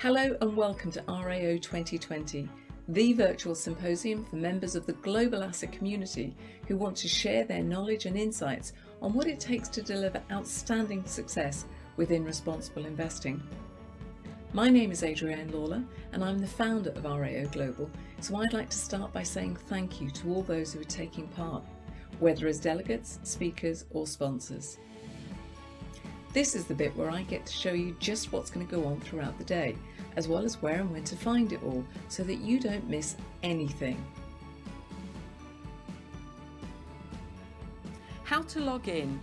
Hello and welcome to RAO 2020, the virtual symposium for members of the global asset community who want to share their knowledge and insights on what it takes to deliver outstanding success within responsible investing. My name is Adrienne Lawler and I'm the founder of RAO Global, so I'd like to start by saying thank you to all those who are taking part, whether as delegates, speakers or sponsors. This is the bit where I get to show you just what's going to go on throughout the day, as well as where and when to find it all, so that you don't miss anything. How to log in.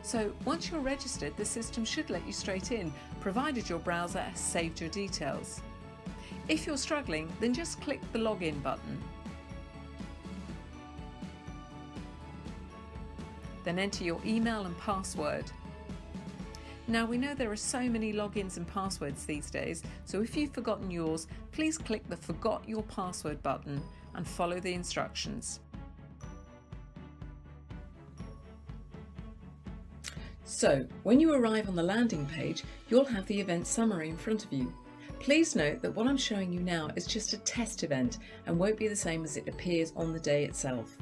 So once you're registered, the system should let you straight in, provided your browser has saved your details. If you're struggling, then just click the login button. Then enter your email and password. Now we know there are so many logins and passwords these days, so if you've forgotten yours, please click the Forgot Your Password button and follow the instructions. So, when you arrive on the landing page, you'll have the event summary in front of you. Please note that what I'm showing you now is just a test event and won't be the same as it appears on the day itself.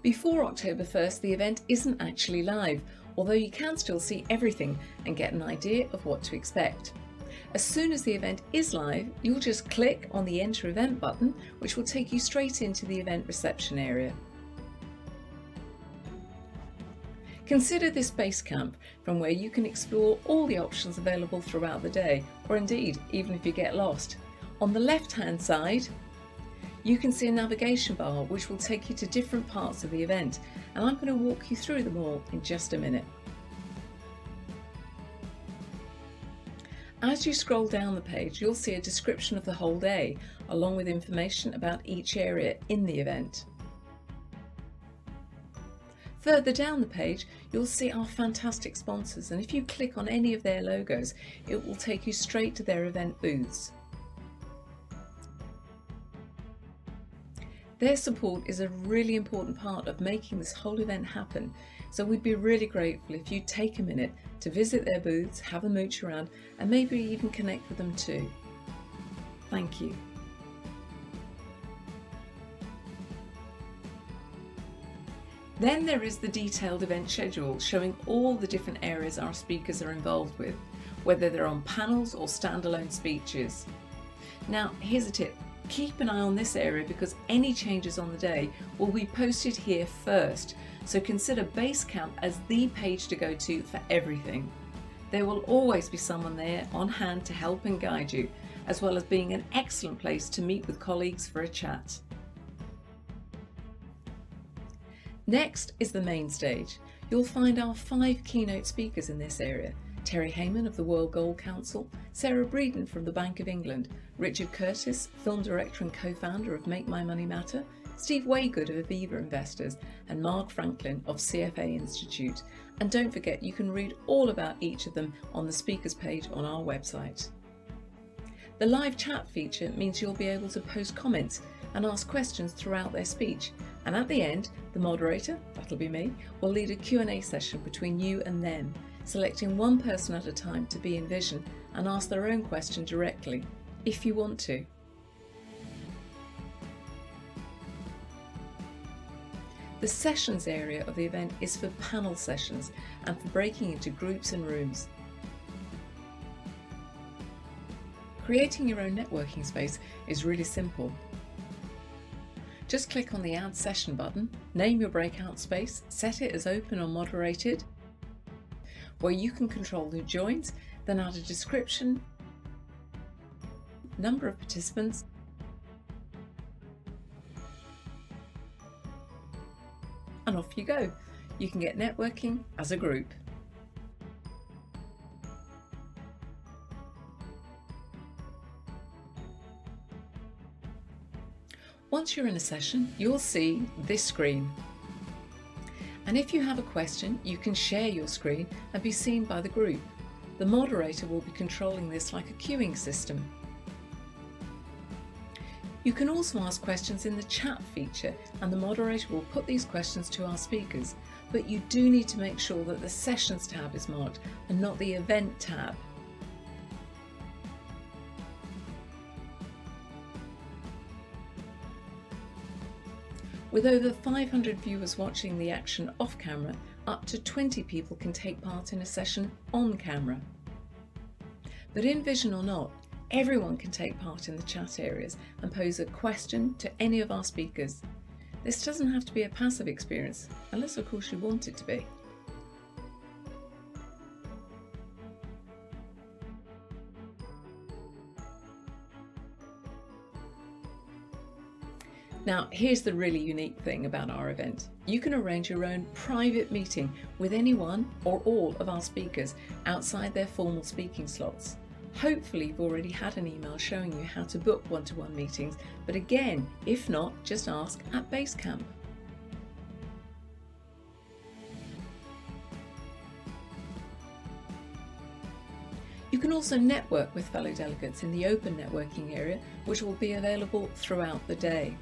Before October 1st, the event isn't actually live, although you can still see everything and get an idea of what to expect. As soon as the event is live, you'll just click on the Enter Event button, which will take you straight into the event reception area. Consider this base camp from where you can explore all the options available throughout the day, or indeed, even if you get lost. On the left-hand side, you can see a navigation bar which will take you to different parts of the event, and I'm going to walk you through them all in just a minute. As you scroll down the page, you'll see a description of the whole day, along with information about each area in the event. Further down the page, you'll see our fantastic sponsors, and if you click on any of their logos, it will take you straight to their event booths. Their support is a really important part of making this whole event happen, so we'd be really grateful if you take a minute to visit their booths, have a mooch around, and maybe even connect with them too. Thank you. Then there is the detailed event schedule showing all the different areas our speakers are involved with, whether they're on panels or standalone speeches. Now, here's a tip. Keep an eye on this area because any changes on the day will be posted here first, so consider Basecamp as the page to go to for everything. There will always be someone there on hand to help and guide you, as well as being an excellent place to meet with colleagues for a chat. Next is the main stage. You'll find our 5 keynote speakers in this area. Terry Heyman of the World Gold Council, Sarah Breeden from the Bank of England, Richard Curtis, film director and co-founder of Make My Money Matter, Steve Waygood of Aviva Investors, and Mark Franklin of CFA Institute. And don't forget, you can read all about each of them on the speakers page on our website. The live chat feature means you'll be able to post comments and ask questions throughout their speech. And at the end, the moderator, that'll be me, will lead a Q&A session between you and them, selecting one person at a time to be in vision and ask their own question directly, if you want to. The sessions area of the event is for panel sessions and for breaking into groups and rooms. Creating your own networking space is really simple. Just click on the Add Session button, name your breakout space, set it as open or moderated, where you can control who joins, then add a description, number of participants, and off you go. You can get networking as a group. Once you're in a session, you'll see this screen. And if you have a question, you can share your screen and be seen by the group. The moderator will be controlling this like a queuing system. You can also ask questions in the chat feature, and the moderator will put these questions to our speakers, but you do need to make sure that the Sessions tab is marked and not the Event tab. With over 500 viewers watching the action off camera, up to 20 people can take part in a session on camera. But in vision or not, everyone can take part in the chat areas and pose a question to any of our speakers. This doesn't have to be a passive experience, unless of course you want it to be. Now, here's the really unique thing about our event. You can arrange your own private meeting with any one or all of our speakers outside their formal speaking slots. Hopefully you've already had an email showing you how to book one-to-one meetings, but again, if not, just ask at Basecamp. You can also network with fellow delegates in the open networking area, which will be available throughout the day.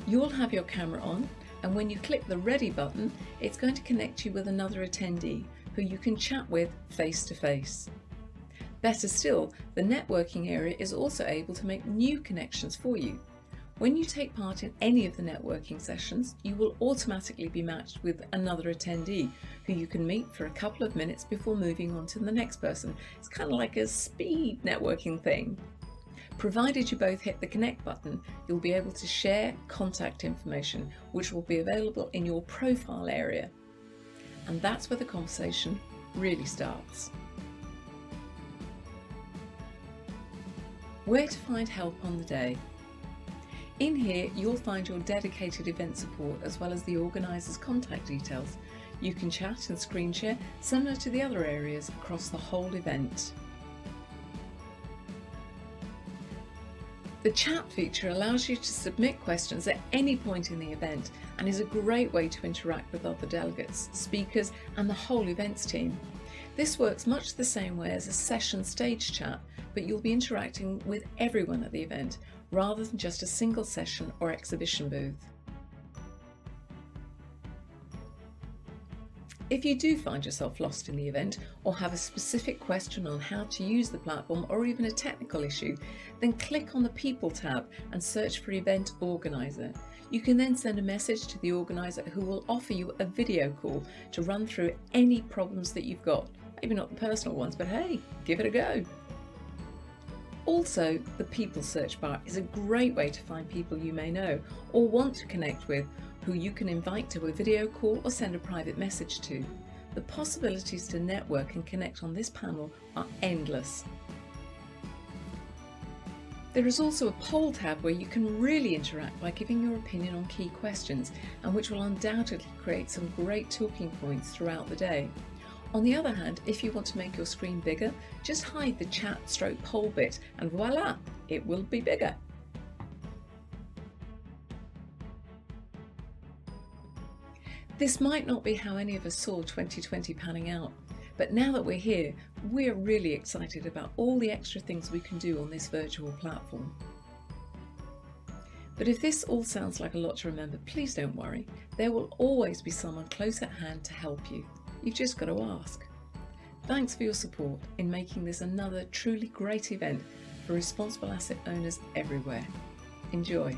You'll have your camera on, and when you click the Ready button, it's going to connect you with another attendee who you can chat with face to face. Better still, the networking area is also able to make new connections for you. When you take part in any of the networking sessions, you will automatically be matched with another attendee who you can meet for a couple of minutes before moving on to the next person. It's kind of like a speed networking thing. Provided you both hit the connect button, you'll be able to share contact information, which will be available in your profile area. And that's where the conversation really starts. Where to find help on the day. In here, you'll find your dedicated event support as well as the organiser's contact details. You can chat and screen share similar to the other areas across the whole event. The chat feature allows you to submit questions at any point in the event and is a great way to interact with other delegates, speakers and the whole events team. This works much the same way as a session stage chat, but you'll be interacting with everyone at the event rather than just a single session or exhibition booth. If you do find yourself lost in the event or have a specific question on how to use the platform or even a technical issue, then click on the People tab and search for Event Organiser. You can then send a message to the organiser who will offer you a video call to run through any problems that you've got. Maybe not the personal ones, but hey, give it a go. Also, the People search bar is a great way to find people you may know or want to connect with, who you can invite to a video call or send a private message to. The possibilities to network and connect on this panel are endless. There is also a poll tab where you can really interact by giving your opinion on key questions, and which will undoubtedly create some great talking points throughout the day. On the other hand, if you want to make your screen bigger, just hide the chat/poll bit and voila, it will be bigger. This might not be how any of us saw 2020 panning out, but now that we're here, we're really excited about all the extra things we can do on this virtual platform. But if this all sounds like a lot to remember, please don't worry. There will always be someone close at hand to help you. You've just got to ask. Thanks for your support in making this another truly great event for responsible asset owners everywhere. Enjoy.